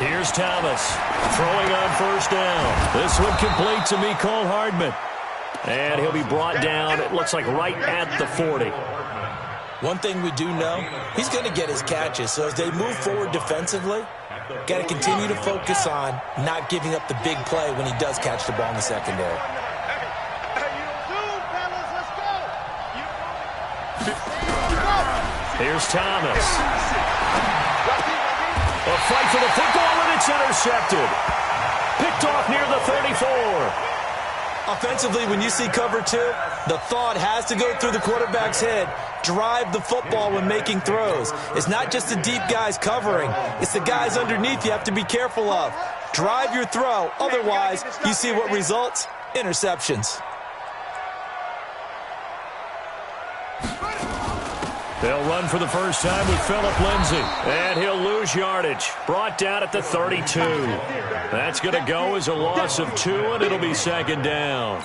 Here's Thomas throwing on first down. This one complete to Mecole Hardman. And he'll be brought down, it looks like, right at the 40. One thing we do know, he's going to get his catches. So as they move forward defensively, got to continue to focus on not giving up the big play when he does catch the ball in the secondary. Here's Thomas. A fight for the football, and it's intercepted. Picked off near the 34. Offensively, when you see cover two, the thought has to go through the quarterback's head. Drive the football when making throws. It's not just the deep guys covering. It's the guys underneath you have to be careful of. Drive your throw. Otherwise, you see what results? Interceptions. They'll run for the first time with Phillip Lindsay. And he'll lose yardage. Brought down at the 32. That's going to go as a loss of 2, and it'll be second down.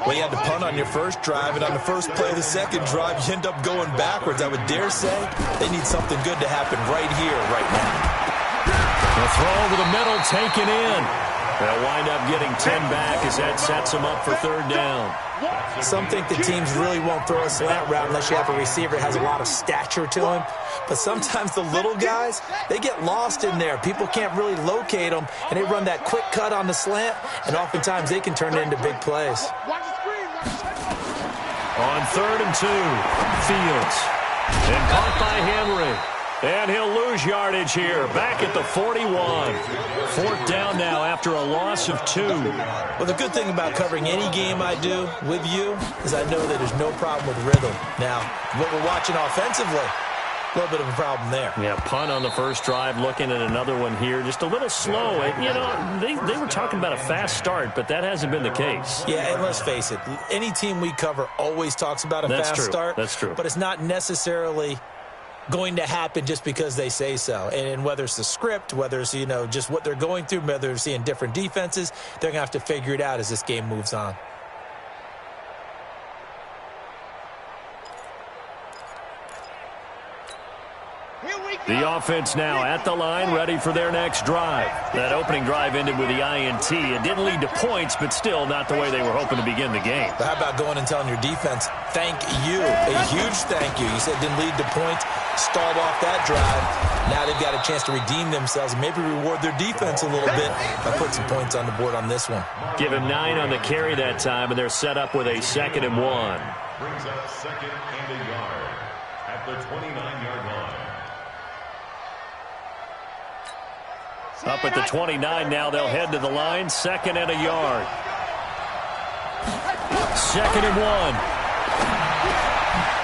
Well, you had to punt on your first drive, and on the first play of the second drive, you end up going backwards. I would dare say they need something good to happen right here, right now. The throw over the middle, taken in. They'll wind up getting 10 back as that sets them up for third down. Some think the teams really won't throw a slant route unless you have a receiver that has a lot of stature to him. But sometimes the little guys, they get lost in there. People can't really locate them, and they run that quick cut on the slant, and oftentimes they can turn it into big plays. On 3rd and 2, Fields. And caught by Henry. And he'll lose yardage here, back at the 41. 4th down now after a loss of 2. Well, the good thing about covering any game I do with you is I know that there's no problem with rhythm. Now, what we're watching offensively, a little bit of a problem there. Yeah, punt on the first drive, looking at another one here. Just a little slow. You know, they were talking about a fast start, but that hasn't been the case. Yeah, and let's face it, any team we cover always talks about a fast start. That's true. But it's not necessarily going to happen just because they say so. And whether it's the script, whether it's, you know, just what they're going through, whether they're seeing different defenses, they're going to have to figure it out as this game moves on. The offense now at the line, ready for their next drive. That opening drive ended with the INT. It didn't lead to points, but still not the way they were hoping to begin the game. But how about going and telling your defense, thank you, a huge thank you. You said it didn't lead to points, stalled off that drive. Now they've got a chance to redeem themselves and maybe reward their defense a little bit by putting some points on the board on this one. Give him 9 on the carry that time, and they're set up with a 2nd and 1. Brings up 2nd and a yard at the 29-yard line. Up at the 29 now, they'll head to the line. 2nd and a yard. 2nd and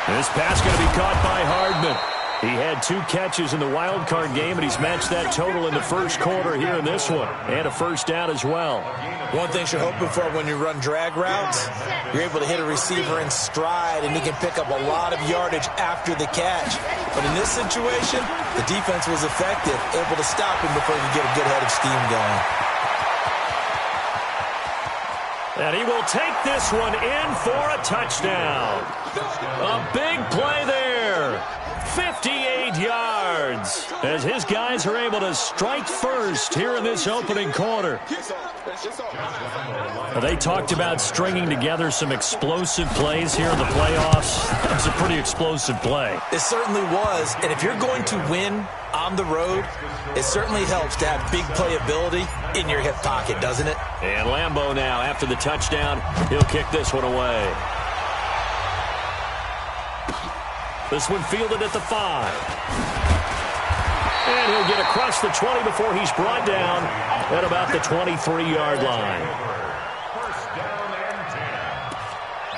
1. This pass going to be caught by Hardman. He had 2 catches in the wild card game, and he's matched that total in the first quarter here in this one. And a first down as well. One thing you're hoping for when you run drag routes, you're able to hit a receiver in stride, and he can pick up a lot of yardage after the catch. But in this situation, the defense was effective, able to stop him before he could get a good head of steam going. And he will take this one in for a touchdown. A big play there. 58 yards as his guys are able to strike first here in this opening quarter. They talked about stringing together some explosive plays here in the playoffs. That was a pretty explosive play. It certainly was, and if you're going to win on the road, it certainly helps to have big playability in your hip pocket, doesn't it? And Lambeau now, after the touchdown, he'll kick this one away. This one fielded at the 5. And he'll get across the 20 before he's brought down at about the 23-yard line. First down and 10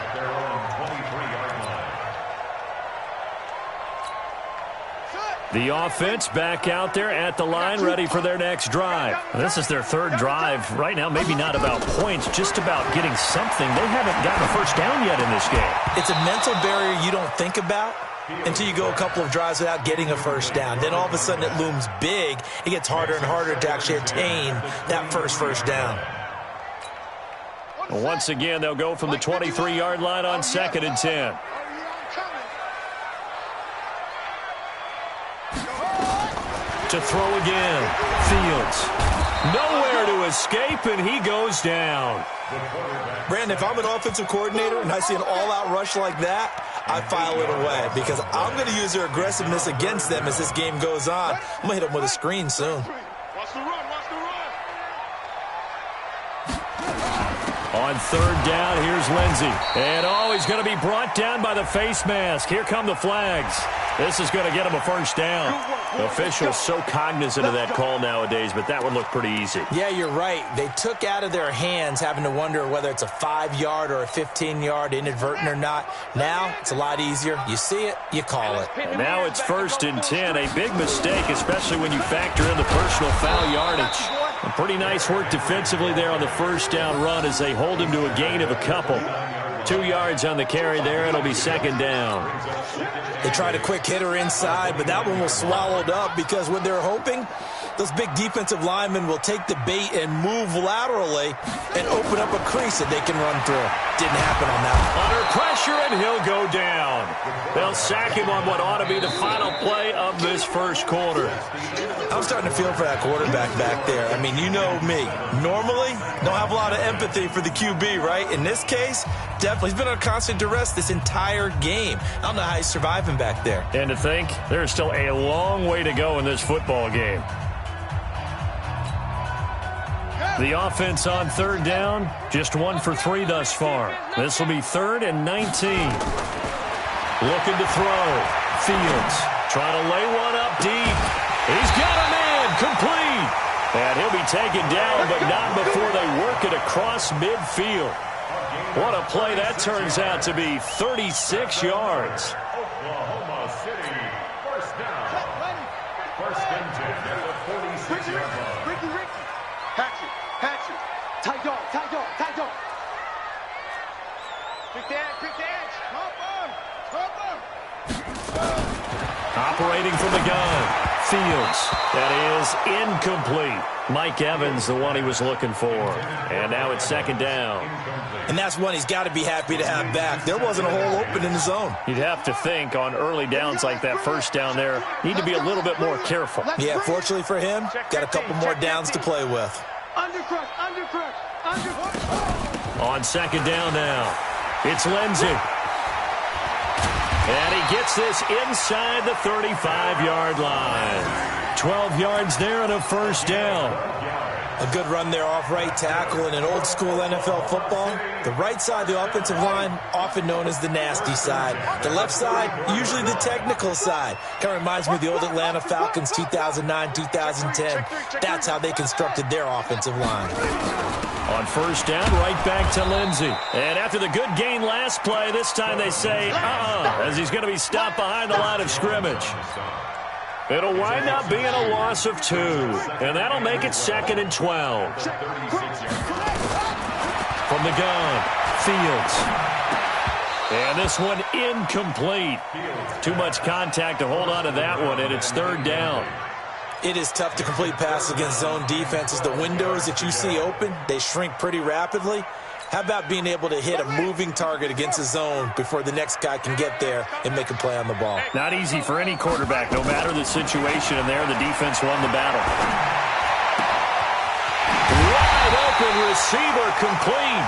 at their own 23-yard line. The offense back out there at the line, ready for their next drive. This is their 3rd drive. Right now, maybe not about points, just about getting something. They haven't gotten a first down yet in this game. It's a mental barrier you don't think about until you go a couple of drives without getting a first down. Then all of a sudden it looms big. It gets harder and harder to actually attain that first down. Once again, they'll go from the 23-yard line on 2nd and 10. To throw again. Fields. Nowhere to escape, and he goes down. Brandon, if I'm an offensive coordinator and I see an all-out rush like that, I file it away because I'm going to use their aggressiveness against them as this game goes on. I'm going to hit them with a screen soon. On 3rd down, here's Lindsey. And, he's going to be brought down by the face mask. Here come the flags. This is going to get him a first down. The officials so cognizant of that call nowadays, but that would look pretty easy. Yeah, you're right. They took out of their hands having to wonder whether it's a 5-yard or a 15-yard, inadvertent or not. Now, it's a lot easier. You see it, you call it. And now it's 1st and 10. A big mistake, especially when you factor in the personal foul yardage. A pretty nice work defensively there on the first down run as they hold him to a gain of a couple. 2 yards on the carry there. It'll be 2nd down. They tried a quick hitter inside, but that one was swallowed up because what they're hoping, those big defensive linemen will take the bait and move laterally and open up a crease that they can run through. Didn't happen on that one. Under pressure, and he'll go down. They'll sack him on what ought to be the final play of this first quarter. I'm starting to feel for that quarterback back there. I mean, you know me. Normally, don't have a lot of empathy for the QB, right? In this case, definitely. He's been on constant duress this entire game. I don't know how he's surviving back there. And to think, there's still a long way to go in this football game. The offense on 3rd down, just 1 for 3 thus far. This will be 3rd and 19. Looking to throw. Fields trying to lay one up deep. He's got a man complete. And he'll be taken down, but not before they work it across midfield. What a play that turns out to be. 36 yards. Oklahoma City, first down. 1st and 10 at the 46-yard line. Ricky. Hatch it. Tight dog. Quick edge. Pump him. Operating from the gun. Fields. That is incomplete. Mike Evans, the one he was looking for. And now it's 2nd down. And that's one he's got to be happy to have back. There wasn't a hole open in the zone. You'd have to think on early downs like that first down there, need to be a little bit more careful. Yeah, fortunately for him, got a couple more downs to play with. Under crush. On 2nd down now, it's Lindsey. And he gets this inside the 35-yard line. 12 yards there and a first down. A good run there off right tackle in an old-school NFL football. The right side of the offensive line, often known as the nasty side. The left side, usually the technical side. Kind of reminds me of the old Atlanta Falcons 2009, 2010. That's how they constructed their offensive line. On first down, right back to Lindsey. And after the good gain last play, this time they say, as he's going to be stopped behind the line of scrimmage. It'll wind up being a loss of 2, and that'll make it 2nd and 12. From the gun, Fields. And this one incomplete. Too much contact to hold on to that one, and it's 3rd down. It is tough to complete passes against zone defenses. The windows that you see open, they shrink pretty rapidly. How about being able to hit a moving target against a zone before the next guy can get there and make a play on the ball? Not easy for any quarterback, no matter the situation, and there the defense won the battle. Wide open receiver complete.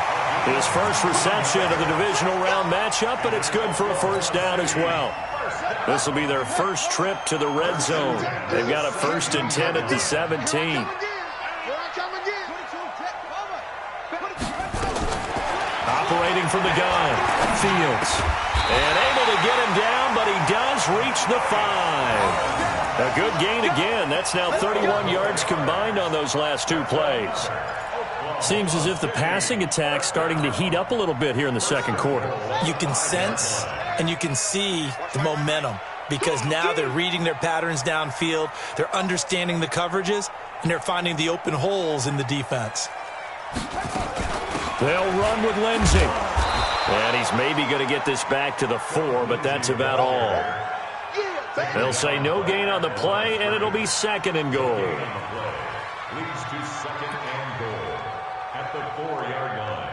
His first reception of the divisional round matchup, but it's good for a first down as well. This will be their first trip to the red zone. They've got a 1st and 10 at the 17. Operating from the gun, Fields. And able to get him down, but he does reach the 5. A good gain again. That's now 31 yards combined on those last 2 plays. Seems as if the passing attack's starting to heat up a little bit here in the second quarter. You can sense and you can see the momentum because now they're reading their patterns downfield, they're understanding the coverages, and they're finding the open holes in the defense. They'll run with Lindsey. And he's maybe going to get this back to the 4, but that's about all. They'll say no gain on the play, and it'll be 2nd and goal. Leads to 2nd and goal at the 4-yard line.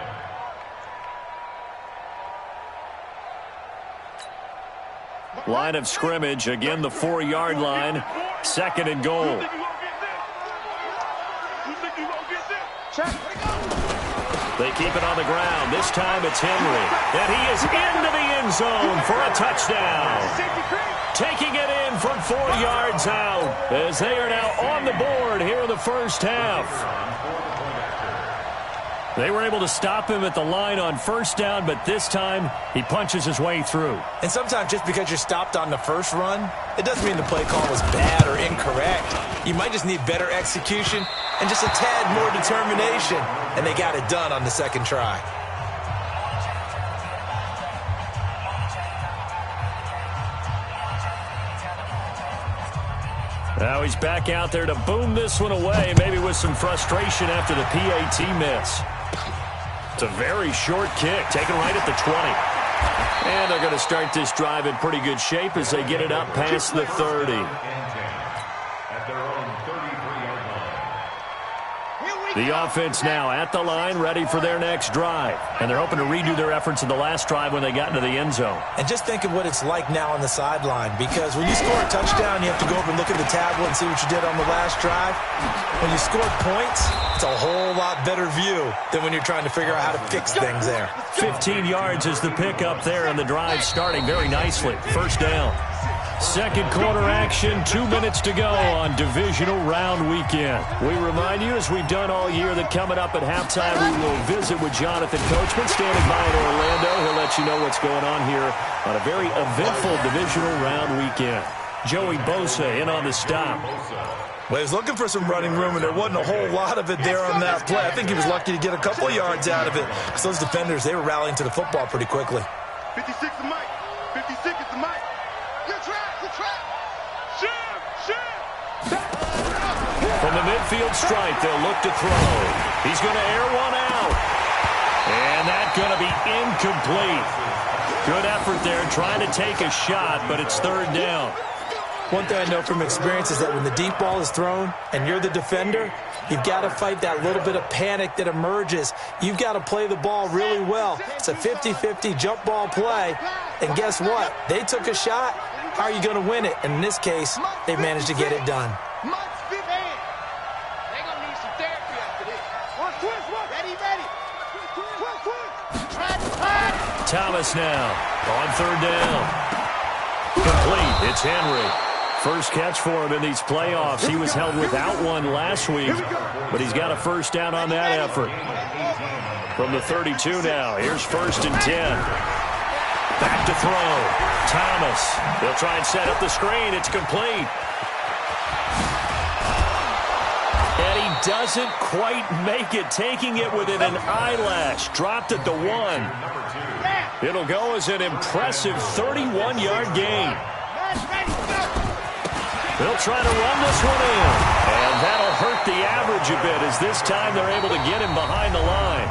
Line of scrimmage, again the 4-yard line, 2nd and goal. They keep it on the ground. This time it's Henry. And he is into the end zone for a touchdown. Taking it in from 4 yards out as they are now on the board here in the first half. They were able to stop him at the line on first down, but this time he punches his way through. And sometimes just because you're stopped on the first run, it doesn't mean the play call was bad or incorrect. You might just need better execution and just a tad more determination. And they got it done on the 2nd try. Now he's back out there to boom this one away, maybe with some frustration after the PAT miss. It's a very short kick, taken right at the 20. And they're going to start this drive in pretty good shape as they get it up past the 30. At their own 33-yard line. The offense now at the line, ready for their next drive. And they're hoping to redo their efforts in the last drive when they got into the end zone. And just think of what it's like now on the sideline, because when you score a touchdown, you have to go over and look at the tablet and see what you did on the last drive. When you score points, it's a whole lot better view than when you're trying to figure out how to fix things there. 15 yards is the pickup there, and the drive starting very nicely. First down. 2nd quarter action, 2 minutes to go on divisional round weekend. We remind you, as we've done all year, that coming up at halftime, we will visit with Jonathan Coachman, standing by in Orlando. He'll let you know what's going on here on a very eventful divisional round weekend. Joey Bosa in on the stop. Well, he was looking for some running room, and there wasn't a whole lot of it there on that play. I think he was lucky to get a couple of yards out of it. So those defenders, they were rallying to the football pretty quickly. 56 to Mike. 56 to Mike. Good trap. Good trap. From the midfield stripe, they'll look to throw. He's going to air one out. And that's going to be incomplete. Good effort there trying to take a shot, but it's 3rd down. One thing I know from experience is that when the deep ball is thrown and you're the defender, you've got to fight that little bit of panic that emerges. You've got to play the ball really well. It's a 50-50 jump ball play. And guess what? They took a shot. How are you going to win it? And in this case, they managed to get it done. Thomas now on 3rd down. Complete. It's Henry. First catch for him in these playoffs. He was held without one last week, but he's got a first down on that effort. From the 32 now, here's 1st and 10. Back to throw. Thomas. They'll try and set up the screen. It's complete. And he doesn't quite make it, taking it within an eyelash. Dropped at the 1. It'll go as an impressive 31-yard gain. They'll try to run this one in. And that'll hurt the average a bit, as this time they're able to get him behind the line.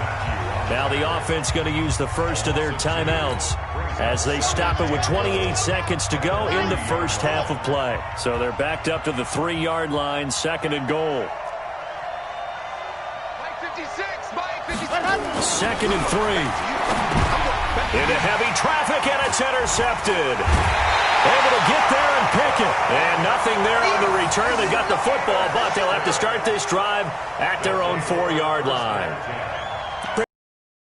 Now the offense going to use the first of their timeouts as they stop it with 28 seconds to go in the first half of play. So they're backed up to the 3-yard line, 2nd and goal. 2nd and 3. Into heavy traffic, and it's intercepted. Able to get there and pick it. And nothing there on the return. They got the football, but they'll have to start this drive at their own 4-yard line.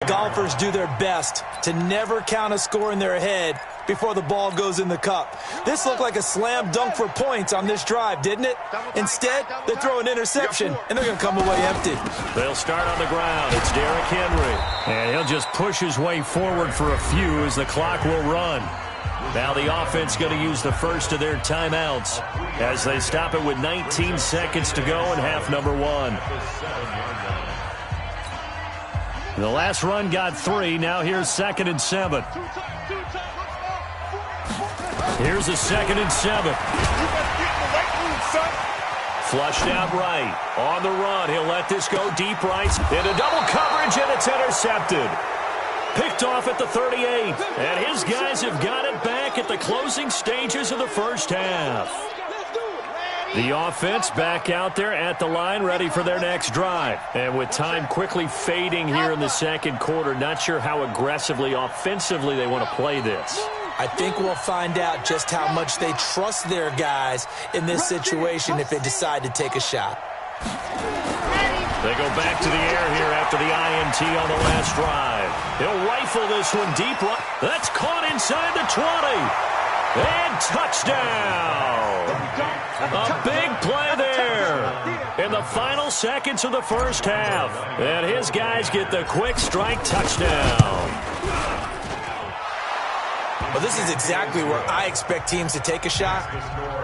Golfers do their best to never count a score in their head before the ball goes in the cup. This looked like a slam dunk for points on this drive, didn't it? Instead, they throw an interception, and they're going to come away empty. They'll start on the ground. It's Derrick Henry. And he'll just push his way forward for a few as the clock will run. Now the offense going to use the first of their timeouts as they stop it with 19 seconds to go in half number 1. The last run got 3. Now here's 2nd and 7. Here's a 2nd and 7. Flushed out right. On the run. He'll let this go deep right. Into double coverage, and it's intercepted. Picked off at the 38. And his guys have got it back at the closing stages of the first half. The offense back out there at the line, ready for their next drive. And with time quickly fading here in the second quarter, not sure how aggressively, offensively they want to play this. I think we'll find out just how much they trust their guys in this situation if they decide to take a shot. They go back to the air here after the INT on the last drive. He'll rifle this one deep. That's caught inside the 20. And touchdown! A big play there in the final seconds of the first half. And his guys get the quick strike touchdown. Well, this is exactly where I expect teams to take a shot.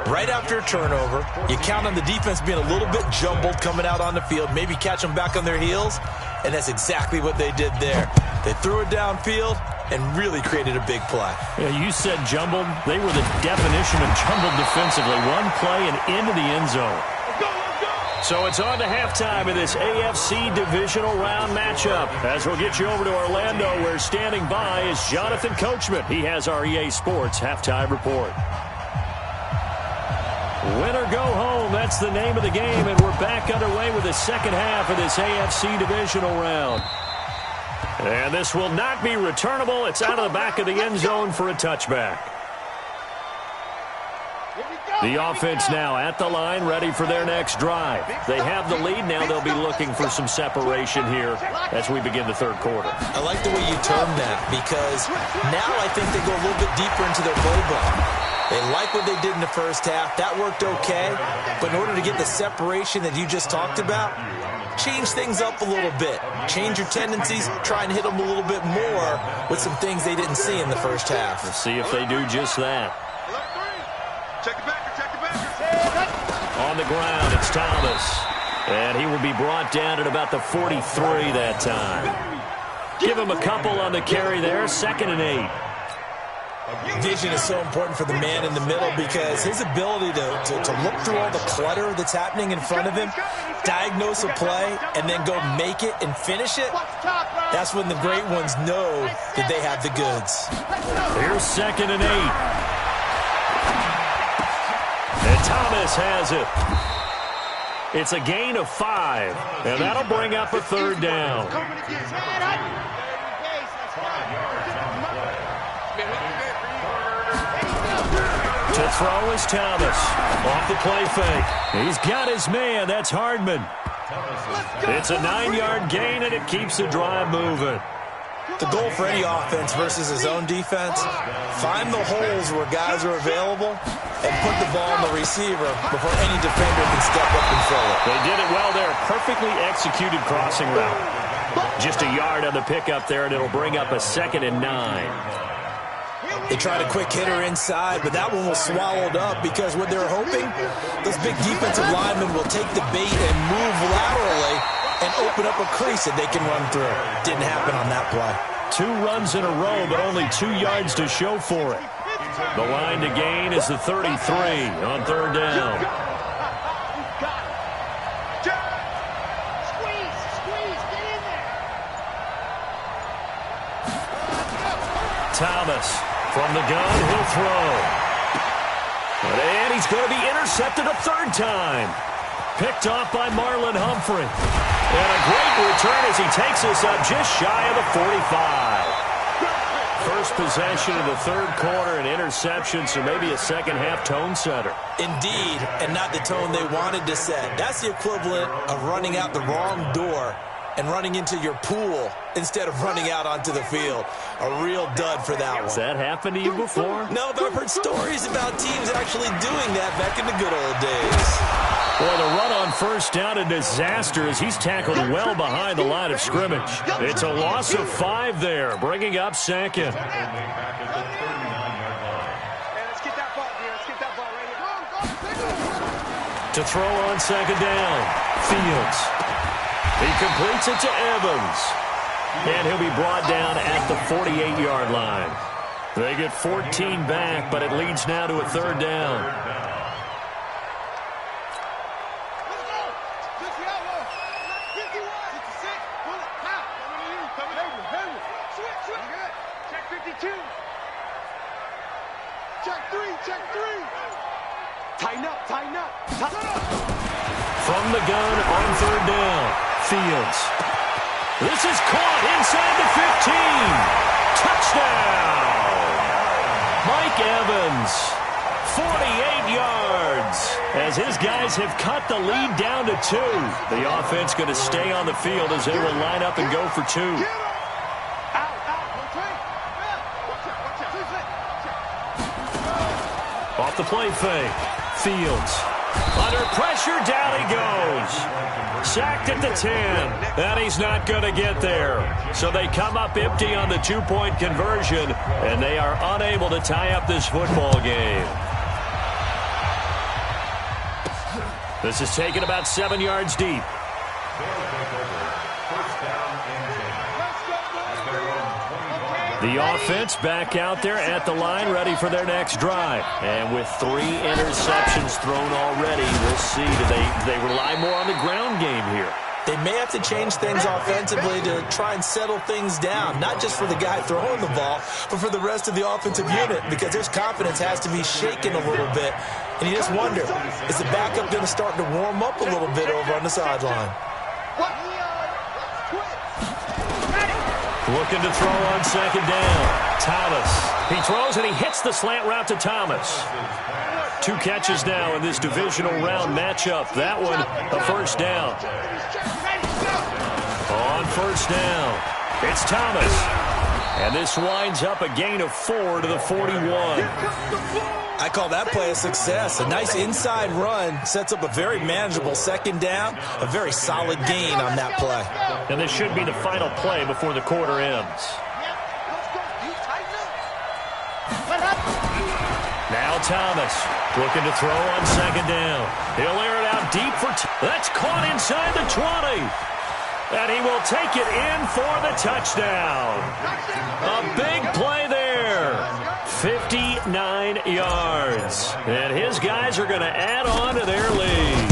Right after a turnover, you count on the defense being a little bit jumbled coming out on the field, maybe catch them back on their heels, and that's exactly what they did there. They threw it downfield and really created a big play. Yeah, you said jumbled. They were the definition of jumbled defensively. One play and into the end zone. So it's on to halftime of this AFC divisional round matchup. As we'll get you over to Orlando, where standing by is Jonathan Coachman. He has our EA Sports halftime report. Win or go home, that's the name of the game, and we're back underway with the second half of this AFC divisional round. And this will not be returnable. It's out of the back of the end zone for a touchback. The offense now at the line, ready for their next drive. They have the lead. Now they'll be looking for some separation here as we begin the third quarter. I like the way you termed that, because now I think they go a little bit deeper into their playbook. They like what they did in the first half. That worked okay. But in order to get the separation that you just talked about, change things up a little bit. Change your tendencies. Try and hit them a little bit more with some things they didn't see in the first half. Let's see if they do just that. Check the back. On the ground, it's Thomas. And he will be brought down at about the 43 that time. Give him a couple on the carry there. 2nd and 8. Vision is so important for the man in the middle, because his ability to look through all the clutter that's happening in front of him, diagnose a play, and then go make it and finish it, that's when the great ones know that they have the goods. Here's 2nd and 8. And Thomas has it. It's a gain of 5, and that'll bring up a 3rd down. To throw is Thomas. Off the play fake. He's got his man. That's Hardman. It's a 9-yard gain, and it keeps the drive moving. The goal for any offense versus his own defense, find the holes where guys are available and put the ball on the receiver before any defender can step up and fill it. They did it well there. Perfectly executed crossing route. Just a yard on the pickup there, and it'll bring up a 2nd and 9. They tried a quick hitter inside, but that one was swallowed up, because what they're hoping, those big defensive linemen will take the bait and move laterally and open up a crease that they can run through. Didn't happen on that play. 2 runs in a row, but only 2 yards to show for it. The line to gain is the 33 on 3rd down. Thomas from the gun, he'll throw. And he's going to be intercepted a 3rd time. Picked off by Marlon Humphrey. And a great return as he takes us up just shy of the 45. First possession of the 3rd quarter, an interception, so maybe a second-half tone setter. Indeed, and not the tone they wanted to set. That's the equivalent of running out the wrong door and running into your pool instead of running out onto the field. A real dud for that one. Has that happened to you before? No, but I've heard stories about teams actually doing that back in the good old days. Boy, the run on 1st down, a disaster as he's tackled well behind the line of scrimmage. It's a loss of 5 there, bringing up 2nd. To throw on 2nd down, Fields. He completes it to Evans. And he'll be brought down at the 48-yard line. They get 14 back, but it leads now to a 3rd down. 52. Check three, check three. Tighten up, tighten up, tighten up. From the gun on third down, Fields. This is caught inside the 15. Touchdown! Mike Evans, 48 yards, as his guys have cut the lead down to 2. The offense going to stay on the field as they will line up and go for 2. Off the play fake, Fields. Under pressure, down he goes. Sacked at the 10, and he's not going to get there. So they come up empty on the 2-point conversion, and they are unable to tie up this football game. This is taken about 7 yards deep. The offense back out there at the line, ready for their next drive. And with 3 interceptions thrown already, we'll see. Do they rely more on the ground game here? They may have to change things offensively to try and settle things down, not just for the guy throwing the ball, but for the rest of the offensive unit, because his confidence has to be shaken a little bit. And you just wonder, is the backup going to start to warm up a little bit over on the sideline? Looking to throw on second down. Thomas. He throws and he hits the slant route to Thomas. 2 catches now in this divisional round matchup. That one, a first down. On first down, it's Thomas. And this winds up a gain of 4 to the 41. I call that play a success. A nice inside run sets up a very manageable second down. A very solid gain on that play. And this should be the final play before the quarter ends. Now Thomas looking to throw on second down. He'll air it out deep for that's caught inside the 20. And he will take it in for the touchdown. A big play there. 59 yards. And his guys are going to add on to their lead.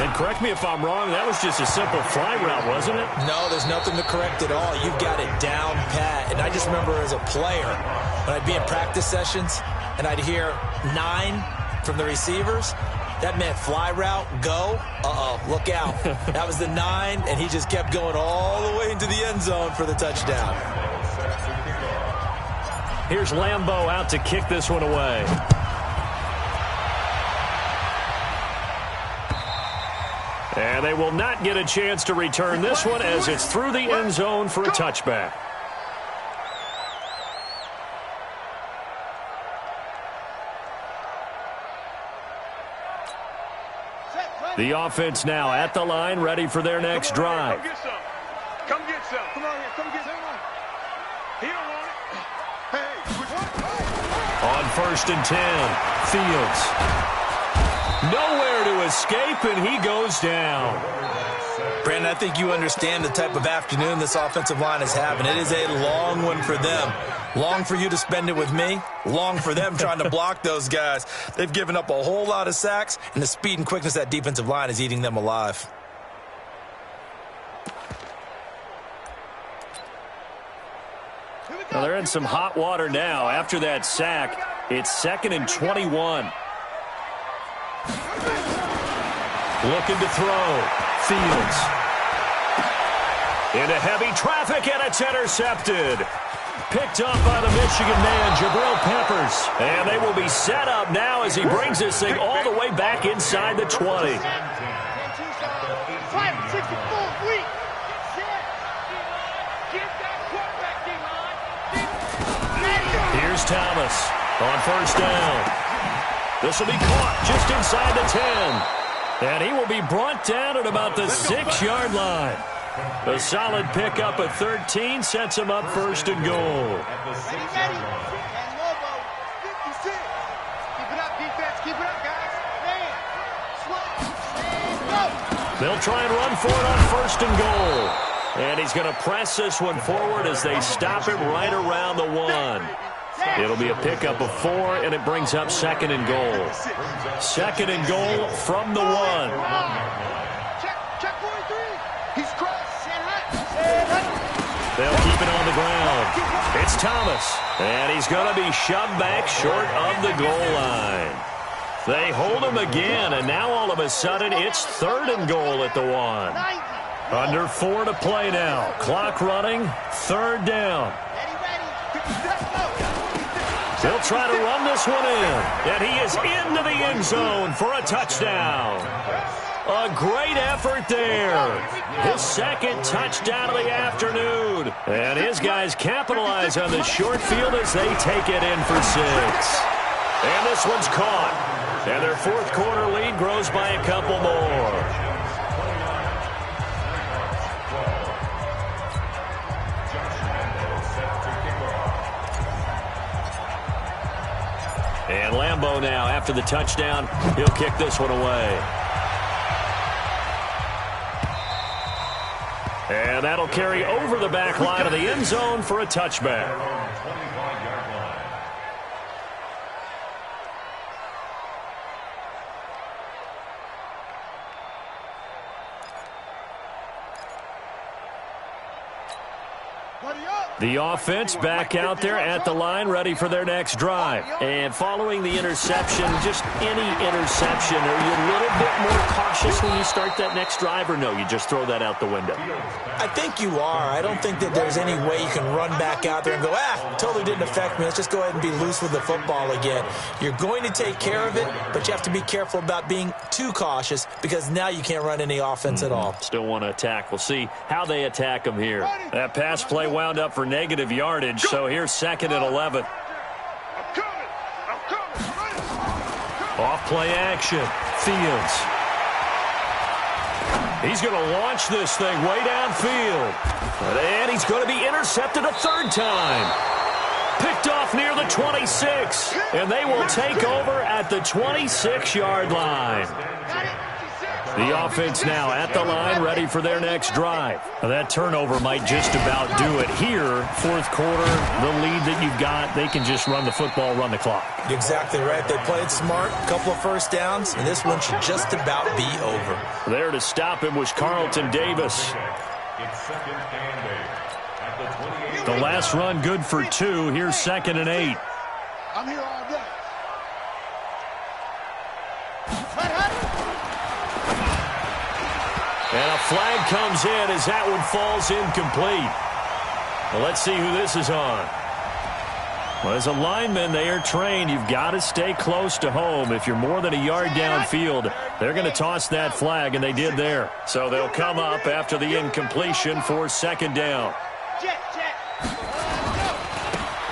And correct me if I'm wrong, that was just a simple fly route, wasn't it? No, there's nothing to correct at all. You've got it down pat. And I just remember as a player, when I'd be in practice sessions and I'd hear 9 from the receivers, that meant fly route, go, look out. That was the 9, and he just kept going all the way into the end zone for the touchdown. Here's Lambeau out to kick this one away. And they will not get a chance to return this one as it's through the end zone for a touchback. The offense now at the line, ready for their next drive. Come get some. Come get some. Come on here. Come get some. He don't want it. Hey. On first and 10, Fields. Nowhere to escape, and he goes down. Brandon, I think you understand the type of afternoon this offensive line is having. It is a long one for them. Long for you to spend it with me. Long for them trying to block those guys. They've given up a whole lot of sacks, and the speed and quickness of that defensive line is eating them alive. Well, they're in some hot water now. After that sack, it's 2nd and 21. Looking to throw. Fields. Into heavy traffic, and it's intercepted. Picked up by the Michigan man, Jabril Peppers. And they will be set up now as he brings this thing all the way back inside the 20. Here's Thomas on first down. This will be caught just inside the 10. And he will be brought down at about the 6-yard line. A solid pickup of 13 sets him up first and goal. They'll try and run for it on first and goal. And he's going to press this one forward as they stop him right around the 1. It'll be a pickup of 4, and it brings up 2nd and goal. 2nd and goal from the 1. They'll keep it on the ground. It's Thomas, and he's going to be shoved back short of the goal line. They hold him again, and now all of a sudden it's 3rd and goal at the 1. Under 4 to play now. Clock running, 3rd down. He'll try to run this one in, and he is into the end zone for a touchdown. A great effort there. His 2nd touchdown of the afternoon. And his guys capitalize on the short field as they take it in for 6. And this one's caught. And their 4th quarter lead grows by a couple more. And Lambeau now, after the touchdown, he'll kick this one away. And that'll carry over the back line of the end zone for a touchback. The offense back out there at the line, ready for their next drive. And following the interception, just any interception, are you a little bit more cautious when you start that next drive, or no, you just throw that out the window? I think you are. I don't think that there's any way you can run back out there and go, totally didn't affect me. Let's just go ahead and be loose with the football again. You're going to take care of it, but you have to be careful about being too cautious because now you can't run any offense at all. Still want to attack. We'll see how they attack them here. That pass play wound up for negative yardage, so here's 2nd and 11. Off play action. Fields. He's going to launch this thing way downfield. And he's going to be intercepted a 3rd time. Picked off near the 26. And they will take over at the 26-yard line. The offense now at the line, ready for their next drive. Now that turnover might just about do it here. 4th quarter, the lead that you've got, they can just run the football, run the clock. Exactly right. They played smart, a couple of 1st downs, and this one should just about be over. There to stop him was Carlton Davis. The last run good for 2. Here's 2nd and 8. I'm here all day. And a flag comes in as that one falls incomplete. Well, let's see who this is on. Well, as a lineman, they are trained. You've got to stay close to home. If you're more than a yard downfield, they're going to toss that flag, and they did there. So they'll come up after the incompletion for 2nd down.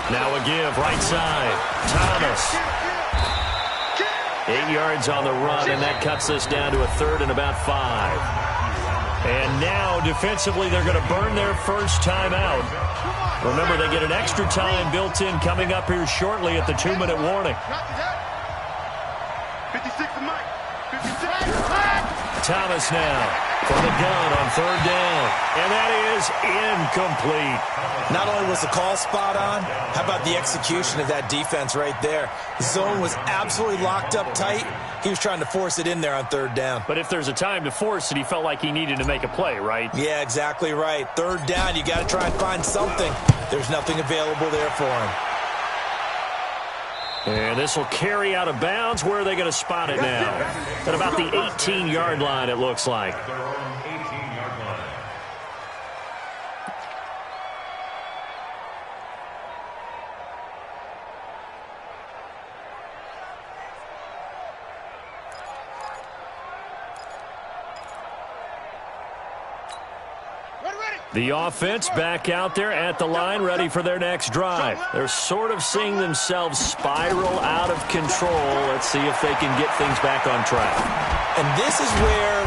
Now a give, right side. Thomas. 8 yards on the run, and that cuts us down to a 3rd and about 5. And now, defensively, they're going to burn their 1st time out. Remember, they get an extra time built in coming up here shortly at the 2-minute warning. 56 to Mike. 56. Thomas now from the gun on 3rd down. And that is incomplete. Not only was the call spot on, how about the execution of that defense right there? The zone was absolutely locked up tight. He was trying to force it in there on 3rd down. But if there's a time to force it, he felt like he needed to make a play, right? Yeah, exactly right. 3rd down, you got to try and find something. There's nothing available there for him. And this will carry out of bounds. Where are they going to spot it now? At about the 18-yard line, it looks like. The offense back out there at the line, ready for their next drive. They're sort of seeing themselves spiral out of control. Let's see if they can get things back on track. And this is where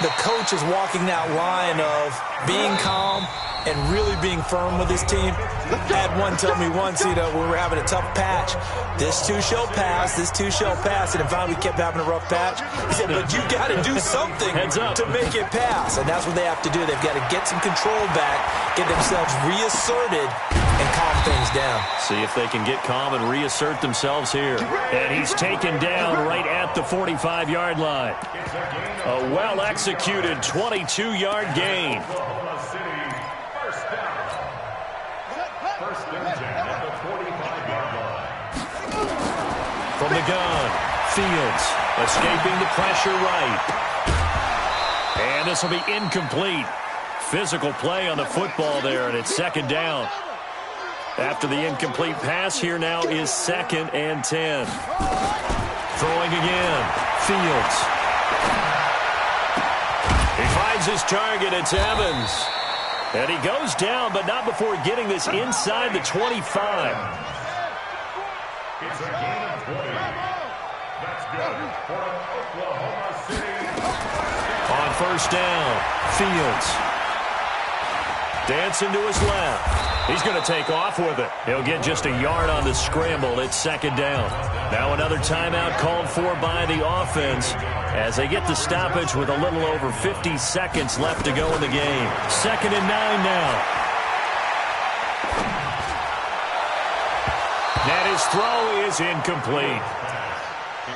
the coach is walking that line of being calm and really being firm with his team. I had one tell me once, when we were having a tough patch, this too shall pass, this too shall pass, and finally we kept having a rough patch. He said, but you got to do something to make it pass, and that's what they have to do. They've got to get some control back, get themselves reasserted, and calm things down. See if they can get calm and reassert themselves here. And he's taken down right at the 45-yard line. A well-executed 22-yard gain. and 10 at the 45-yard line. From the gun, Fields escaping the pressure right. And this will be incomplete. Physical play on the football there, and it's second down. After the incomplete pass, here now is 2nd and 10. Throwing again, Fields. He finds his target, it's Evans. And he goes down, but not before getting this inside the 25. It's a gain of 20. That's good for an Oklahoma City. On first down, Fields. Dancing to his left. He's going to take off with it. He'll get just a yard on the scramble. It's second down. Now another timeout called for by the offense as they get the stoppage with a little over 50 seconds left to go in the game. 2nd and 9 now. And his throw is incomplete.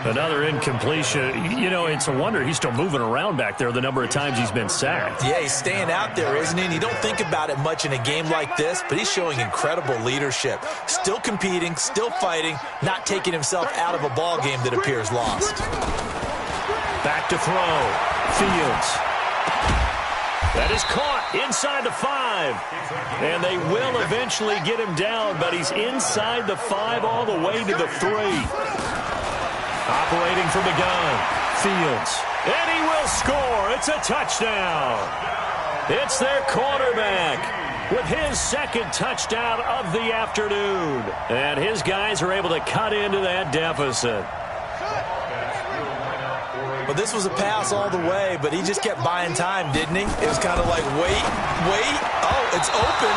Another incompletion. You know, it's a wonder he's still moving around back there the number of times he's been sacked. Yeah, he's staying out there, isn't he? And you don't think about it much in a game like this, but he's showing incredible leadership. Still competing, still fighting, not taking himself out of a ball game that appears lost. Back to throw. Fields. That is caught inside the 5. And they will eventually get him down, but he's inside the 5 all the way to the 3. Operating from the gun, Fields. And he will score. It's a touchdown. It's their quarterback with his 2nd touchdown of the afternoon. And his guys are able to cut into that deficit. Well, this was a pass all the way, but he just kept buying time, didn't he? It was kind of like, wait. Oh, it's open.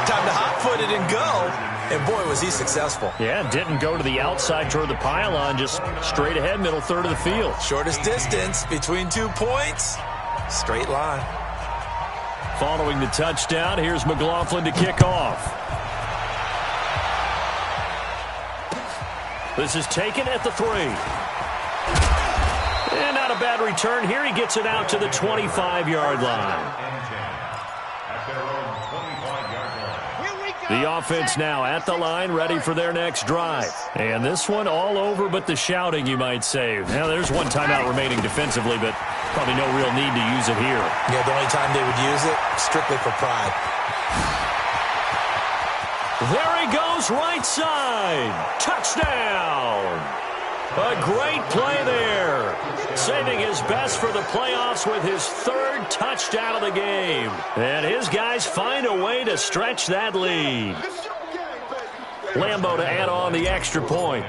Time to hot-foot it and go. And, boy, was he successful. Yeah, didn't go to the outside toward the pylon, just straight ahead, middle third of the field. Shortest distance between 2 points. Straight line. Following the touchdown, here's McLaughlin to kick off. This is taken at the 3. And not a bad return here. He gets it out to the 25-yard line. The offense now at the line, ready for their next drive. And this one all over but the shouting, you might say. Now, there's one timeout remaining defensively, but probably no real need to use it here. Yeah, the only time they would use it, strictly for pride. There he goes, right side. Touchdown. A great play there. Saving his best for the playoffs with his 3rd touchdown of the game. And his guys find a way to stretch that lead. Lambeau to add on the extra point.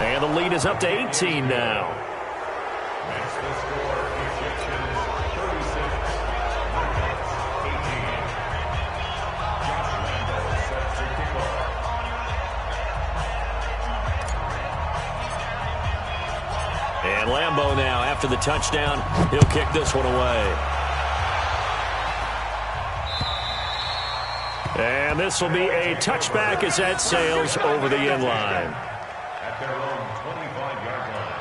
And the lead is up to 18 now. And Lambeau now, after the touchdown, he'll kick this one away. And this will be a touchback as that sails over the end line. At their own 25-yard line.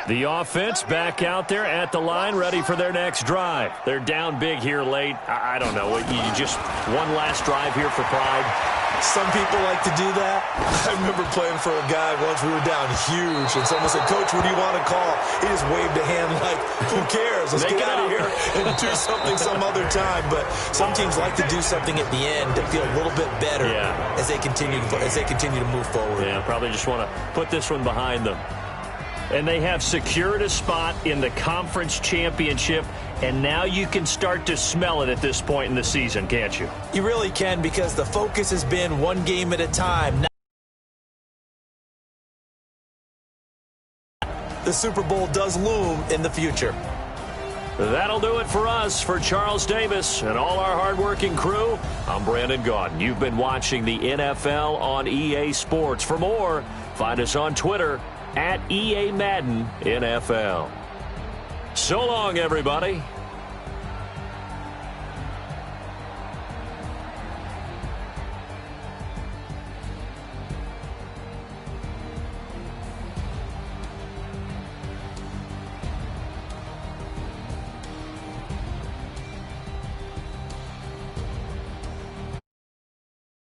The offense back out there at the line, ready for their next drive. They're down big here late. I don't know. You just one last drive here for pride. Some people like to do that. I remember playing for a guy once. We were down huge, and someone said, "Coach, what do you want to call?" He just waved a hand like, "Who cares? Let's get out of here and do something some other time." But some teams like to do something at the end to feel a little bit better as they continue to move forward. Yeah, probably just want to put this one behind them. And they have secured a spot in the conference championship, and now you can start to smell it at this point in the season, can't you? You really can, because the focus has been one game at a time. The Super Bowl does loom in the future. That'll do it for us. For Charles Davis and all our hardworking crew, I'm Brandon Gaudin. You've been watching the NFL on EA Sports. For more, find us on Twitter @EA Madden NFL. So long, everybody.